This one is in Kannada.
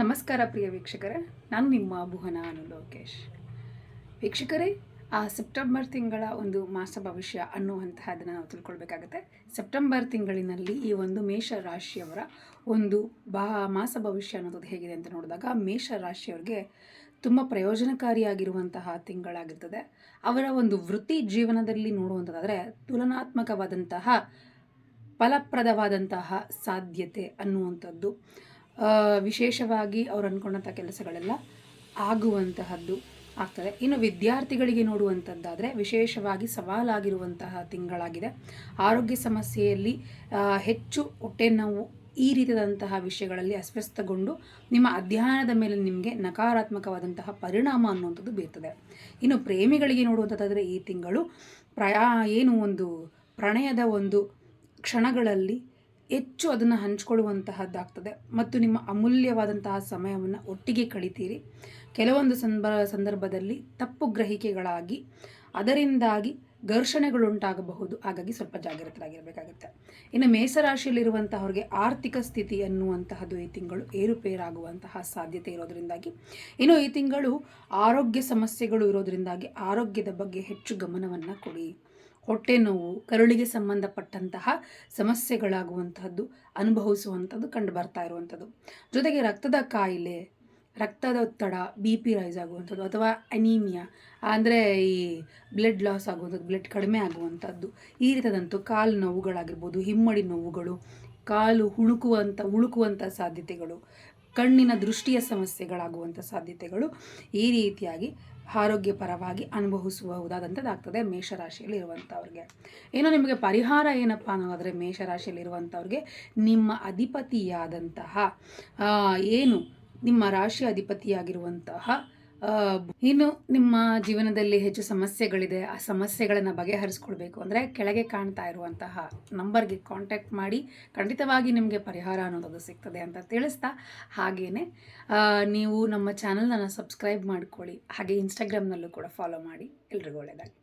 ನಮಸ್ಕಾರ ಪ್ರಿಯ ವೀಕ್ಷಕರೇ, ನಾನು ನಿಮ್ಮ ಭುವನ ಲೋಕೇಶ್. ವೀಕ್ಷಕರೇ, ಸೆಪ್ಟೆಂಬರ್ ತಿಂಗಳ ಒಂದು ಮಾಸ ಭವಿಷ್ಯ ಅನ್ನುವಂತಹದನ್ನು ನಾವು ತಿಳ್ಕೊಳ್ಬೇಕಾಗತ್ತೆ. ಸೆಪ್ಟೆಂಬರ್ ತಿಂಗಳಿನಲ್ಲಿ ಈ ಒಂದು ಮೇಷ ರಾಶಿಯವರ ಒಂದು ಮಾಸ ಭವಿಷ್ಯ ಅನ್ನೋದು ಹೇಗಿದೆ ಅಂತ ನೋಡಿದಾಗ, ಮೇಷ ರಾಶಿಯವರಿಗೆ ತುಂಬ ಪ್ರಯೋಜನಕಾರಿಯಾಗಿರುವಂತಹ ತಿಂಗಳಾಗಿರ್ತದೆ. ಅವರ ಒಂದು ವೃತ್ತಿ ಜೀವನದಲ್ಲಿ ನೋಡುವಂಥದ್ದಾದರೆ ತುಲನಾತ್ಮಕವಾದಂತಹ ಫಲಪ್ರದವಾದಂತಹ ಸಾಧ್ಯತೆ ಅನ್ನುವಂಥದ್ದು, ವಿಶೇಷವಾಗಿ ಅವ್ರು ಅಂದ್ಕೊಂಡಂಥ ಕೆಲಸಗಳೆಲ್ಲ ಆಗುವಂತಹದ್ದು ಆಗ್ತದೆ. ಇನ್ನು ವಿದ್ಯಾರ್ಥಿಗಳಿಗೆ ನೋಡುವಂಥದ್ದಾದರೆ ವಿಶೇಷವಾಗಿ ಸವಾಲಾಗಿರುವಂತಹ ತಿಂಗಳಾಗಿದೆ. ಆರೋಗ್ಯ ಸಮಸ್ಯೆಯಲ್ಲಿ ಹೆಚ್ಚು ಹೊಟ್ಟೆ ನೋವು, ಈ ರೀತಿಯಾದಂತಹ ವಿಷಯಗಳಲ್ಲಿ ಅಸ್ವಸ್ಥಗೊಂಡು ನಿಮ್ಮ ಅಧ್ಯಯನದ ಮೇಲೆ ನಿಮಗೆ ನಕಾರಾತ್ಮಕವಾದಂತಹ ಪರಿಣಾಮ ಅನ್ನುವಂಥದ್ದು ಬೀರ್ತದೆ. ಇನ್ನು ಪ್ರೇಮಿಗಳಿಗೆ ನೋಡುವಂಥದ್ದಾದರೆ ಈ ತಿಂಗಳು ಒಂದು ಪ್ರಣಯದ ಒಂದು ಕ್ಷಣಗಳಲ್ಲಿ ಹೆಚ್ಚು ಅದನ್ನು ಹಂಚಿಕೊಳ್ಳುವಂತಹದ್ದಾಗ್ತದೆ ಮತ್ತು ನಿಮ್ಮ ಅಮೂಲ್ಯವಾದಂತಹ ಸಮಯವನ್ನು ಒಟ್ಟಿಗೆ ಕಳಿತೀರಿ. ಕೆಲವೊಂದು ಸಂದರ್ಭದಲ್ಲಿ ತಪ್ಪು ಗ್ರಹಿಕೆಗಳಾಗಿ ಅದರಿಂದಾಗಿ ಘರ್ಷಣೆಗಳುಂಟಾಗಬಹುದು. ಹಾಗಾಗಿ ಸ್ವಲ್ಪ ಜಾಗೃತರಾಗಿರಬೇಕಾಗುತ್ತೆ. ಇನ್ನು ಮೇಷರಾಶಿಯಲ್ಲಿರುವಂತಹವ್ರಿಗೆ ಆರ್ಥಿಕ ಸ್ಥಿತಿ ಅನ್ನುವಂತಹದ್ದು ಈ ತಿಂಗಳು ಏರುಪೇರಾಗುವಂತಹ ಸಾಧ್ಯತೆ ಇರೋದರಿಂದಾಗಿ, ಇನ್ನು ಈ ತಿಂಗಳು ಆರೋಗ್ಯ ಸಮಸ್ಯೆಗಳು ಇರೋದರಿಂದಾಗಿ ಆರೋಗ್ಯದ ಬಗ್ಗೆ ಹೆಚ್ಚು ಗಮನವನ್ನು ಕೊಡಿ. ಹೊಟ್ಟೆ ನೋವು, ಕರುಳಿಗೆ ಸಂಬಂಧಪಟ್ಟಂತಹ ಸಮಸ್ಯೆಗಳಾಗುವಂತಹದ್ದು ಅನುಭವಿಸುವಂಥದ್ದು ಕಂಡು ಬರ್ತಾ ಇರುವಂಥದ್ದು. ಜೊತೆಗೆ ರಕ್ತದ ಕಾಯಿಲೆ, ರಕ್ತದೊತ್ತಡ, BP ರೈಸ್ ಆಗುವಂಥದ್ದು ಅಥವಾ ಅನೀಮಿಯಾ ಅಂದರೆ ಈ ಬ್ಲಡ್ ಲಾಸ್ ಆಗುವಂಥದ್ದು, ಬ್ಲಡ್ ಕಡಿಮೆ ಆಗುವಂಥದ್ದು, ಈ ರೀತಿಯಾದಂಥ ಕಾಲು ನೋವುಗಳಾಗಿರ್ಬೋದು, ಹಿಮ್ಮಡಿ ನೋವುಗಳು, ಕಾಲು ಉಳುಕುವಂಥ ಸಾಧ್ಯತೆಗಳು, ಕಣ್ಣಿನ ದೃಷ್ಟಿಯ ಸಮಸ್ಯೆಗಳಾಗುವಂಥ ಸಾಧ್ಯತೆಗಳು, ಈ ರೀತಿಯಾಗಿ ಆರೋಗ್ಯಪರವಾಗಿ ಅನುಭವಿಸಬಹುದಾದಂಥದ್ದಾಗ್ತದೆ ಮೇಷರಾಶಿಯಲ್ಲಿ ಇರುವಂಥವ್ರಿಗೆ. ಇನ್ನು ನಿಮಗೆ ಪರಿಹಾರ ಏನಪ್ಪ ಅನ್ನೋದಾದರೆ, ಮೇಷರಾಶಿಯಲ್ಲಿ ಇರುವಂಥವ್ರಿಗೆ ನಿಮ್ಮ ಅಧಿಪತಿಯಾದಂತಹ ನಿಮ್ಮ ರಾಶಿ ಅಧಿಪತಿಯಾಗಿರುವಂತಹ ಇನ್ನು ನಿಮ್ಮ ಜೀವನದಲ್ಲಿ ಹೆಚ್ಚು ಸಮಸ್ಯೆಗಳಿದೆ, ಆ ಸಮಸ್ಯೆಗಳನ್ನು ಬಗೆಹರಿಸ್ಕೊಳ್ಬೇಕು ಅಂದರೆ ಕೆಳಗೆ ಕಾಣ್ತಾ ಇರುವಂತಹ ನಂಬರ್ಗೆ ಕಾಂಟ್ಯಾಕ್ಟ್ ಮಾಡಿ, ಖಂಡಿತವಾಗಿ ನಿಮಗೆ ಪರಿಹಾರ ಅನ್ನೋದು ಸಿಗ್ತದೆ ಅಂತ ತಿಳಿಸ್ತಾ, ಹಾಗೆಯೇ ನೀವು ನಮ್ಮ ಚಾನಲ್ನ ಸಬ್ಸ್ಕ್ರೈಬ್ ಮಾಡ್ಕೊಳ್ಳಿ, ಹಾಗೆ ಇನ್ಸ್ಟಾಗ್ರಾಮ್ನಲ್ಲೂ ಕೂಡ ಫಾಲೋ ಮಾಡಿ. ಎಲ್ರಿಗೂ ಒಳ್ಳೆಯದಾಗಿ.